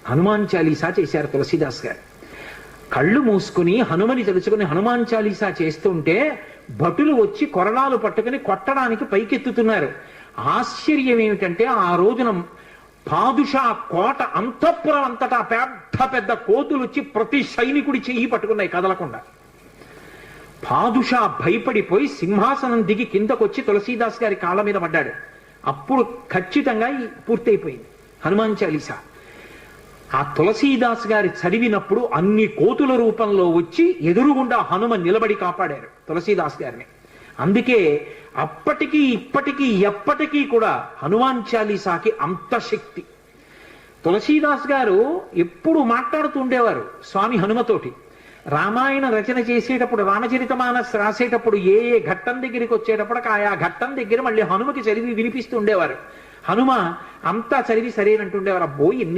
హనుమాన్ చాలీసా చేశారు తులసీదాస్ గారు. కళ్ళు మూసుకుని హనుమని తెలుసుకుని హనుమాన్ చాలీసా చేస్తుంటే భటులు వచ్చి కొరడాలు పట్టుకుని కొట్టడానికి పైకెత్తుతున్నారు. ఆశ్చర్యం ఏమిటంటే ఆ రోజున పాదుషా కోట అంతఃపురం అంతటా పెద్ద పెద్ద కోతులు వచ్చి ప్రతి సైనికుడి చెయ్యి పట్టుకున్నాయి కదలకుండా. పాదుషా భయపడిపోయి సింహాసనం దిగి కిందకొచ్చి తులసీదాస్ గారి కాళ్ళ మీద పడ్డాడు. అప్పుడు ఖచ్చితంగా పూర్తయిపోయింది హనుమాన్ చాలీసా. ఆ తులసీదాస్ గారి చదివినప్పుడు అన్ని కోతుల రూపంలో వచ్చి ఎదురుగుండా హనుమ నిలబడి కాపాడారు తులసీదాస్ గారిని. అందుకే అప్పటికీ ఇప్పటికీ ఎప్పటికీ కూడా హనుమాన్ చాలీసాకి అంత శక్తి. తులసీదాస్ గారు ఎప్పుడు మాట్లాడుతూ ఉండేవారు స్వామి హనుమతోటి. రామాయణ రచన చేసేటప్పుడు రామచరితమానస్ రాసేటప్పుడు ఏ ఏ ఘట్టం దగ్గరికి వచ్చేటప్పుడు ఆయా ఘట్టం దగ్గర మళ్ళీ హనుమకి చదివి వినిపిస్తూ ఉండేవారు. హనుమ అంతా చదివి సరేనంటుండేవారు. అబ్బో ఎన్ని